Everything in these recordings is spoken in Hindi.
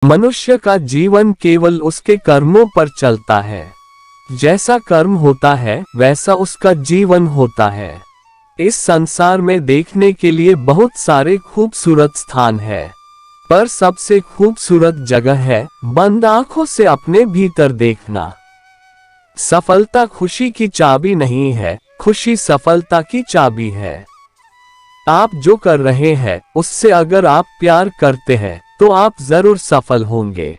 मनुष्य का जीवन केवल उसके कर्मों पर चलता है। जैसा कर्म होता है वैसा उसका जीवन होता है। इस संसार में देखने के लिए बहुत सारे खूबसूरत स्थान है, पर सबसे खूबसूरत जगह है बंद आंखों से अपने भीतर देखना। सफलता खुशी की चाबी नहीं है, खुशी सफलता की चाबी है। आप जो कर रहे हैं उससे अगर आप प्यार करते हैं तो आप जरूर सफल होंगे।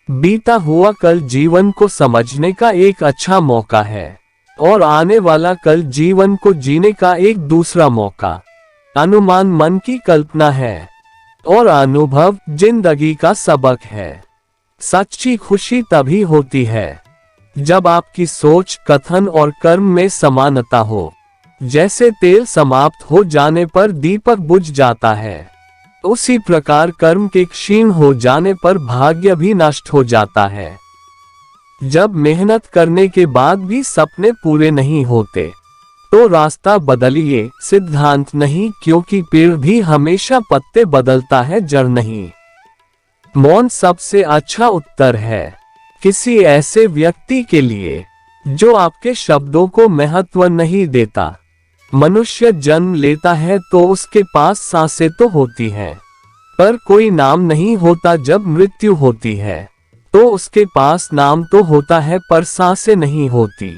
बीता हुआ कल जीवन को समझने का एक अच्छा मौका है और आने वाला कल जीवन को जीने का एक दूसरा मौका। अनुमान मन की कल्पना है और अनुभव जिंदगी का सबक है। सच्ची खुशी तभी होती है जब आपकी सोच, कथन और कर्म में समानता हो। जैसे तेल समाप्त हो जाने पर दीपक बुझ जाता है, उसी प्रकार कर्म के क्षीण हो जाने पर भाग्य भी नष्ट हो जाता है। जब मेहनत करने के बाद भी सपने पूरे नहीं होते तो रास्ता बदलिए, सिद्धांत नहीं, क्योंकि पेड़ भी हमेशा पत्ते बदलता है, जड़ नहीं। मौन सबसे अच्छा उत्तर है किसी ऐसे व्यक्ति के लिए जो आपके शब्दों को महत्व नहीं देता। मनुष्य जन्म लेता है तो उसके पास सांसें तो होती हैं, पर कोई नाम नहीं होता। जब मृत्यु होती है तो उसके पास नाम तो होता है पर सांसें नहीं होती।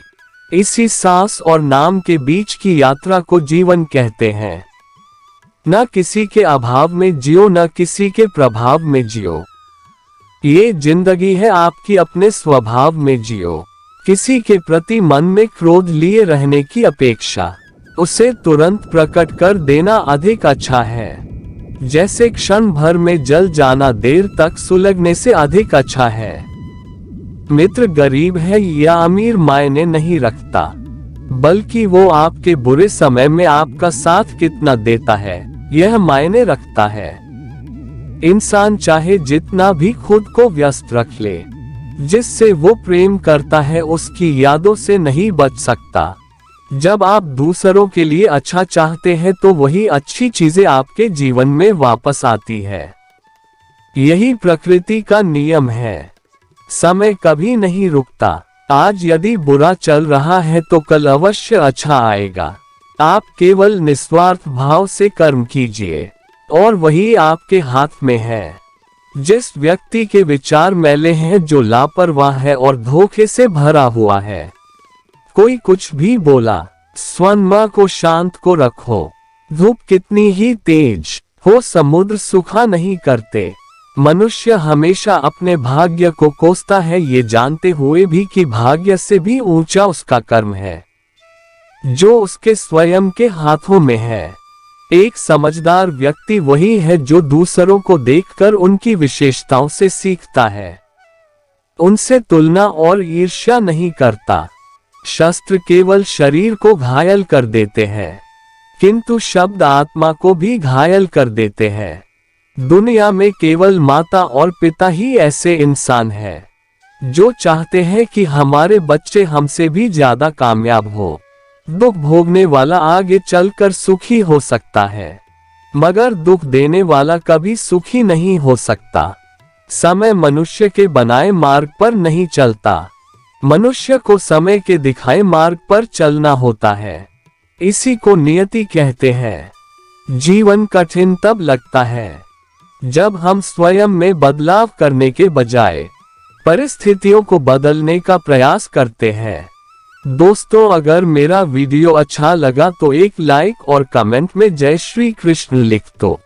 इसी सांस और नाम के बीच की यात्रा को जीवन कहते हैं। न किसी के अभाव में जियो, न किसी के प्रभाव में जियो। ये जिंदगी है आपकी, अपने स्वभाव में जियो। किसी के प्रति मन में क्रोध लिए रहने की अपेक्षा उसे तुरंत प्रकट कर देना अधिक अच्छा है। जैसे क्षण भर में जल जाना देर तक सुलगने से अधिक अच्छा है। मित्र गरीब है या अमीर मायने नहीं रखता, बल्कि वो आपके बुरे समय में आपका साथ कितना देता है यह मायने रखता है। इंसान चाहे जितना भी खुद को व्यस्त रख ले, जिससे वो प्रेम करता है उसकी यादों से नहीं बच सकता। जब आप दूसरों के लिए अच्छा चाहते हैं तो वही अच्छी चीजें आपके जीवन में वापस आती है। यही प्रकृति का नियम है। समय कभी नहीं रुकता। आज यदि बुरा चल रहा है तो कल अवश्य अच्छा आएगा। आप केवल निस्वार्थ भाव से कर्म कीजिए और वही आपके हाथ में है। जिस व्यक्ति के विचार मैले हैं, जो लापरवाह है और धोखे से भरा हुआ है, कोई कुछ भी बोला, स्वयं को शांत को रखो। धूप कितनी ही तेज हो समुद्र सूखा नहीं करते। मनुष्य हमेशा अपने भाग्य को कोसता है, ये जानते हुए भी कि भाग्य से भी ऊंचा उसका कर्म है जो उसके स्वयं के हाथों में है। एक समझदार व्यक्ति वही है जो दूसरों को देखकर उनकी विशेषताओं से सीखता है, उनसे तुलना और ईर्ष्या नहीं करता। शस्त्र केवल शरीर को घायल कर देते हैं, किंतु शब्द आत्मा को भी घायल कर देते हैं। दुनिया में केवल माता और पिता ही ऐसे इंसान हैं जो चाहते हैं कि हमारे बच्चे हमसे भी ज्यादा कामयाब हो। दुख भोगने वाला आगे चलकर सुखी हो सकता है, मगर दुख देने वाला कभी सुखी नहीं हो सकता। समय मनुष्य के बनाए मार्ग पर नहीं चलता, मनुष्य को समय के दिखाए मार्ग पर चलना होता है। इसी को नियति कहते हैं। जीवन कठिन तब लगता है जब हम स्वयं में बदलाव करने के बजाय परिस्थितियों को बदलने का प्रयास करते हैं। दोस्तों, अगर मेरा वीडियो अच्छा लगा तो एक लाइक और कमेंट में जय श्री कृष्ण लिख दो।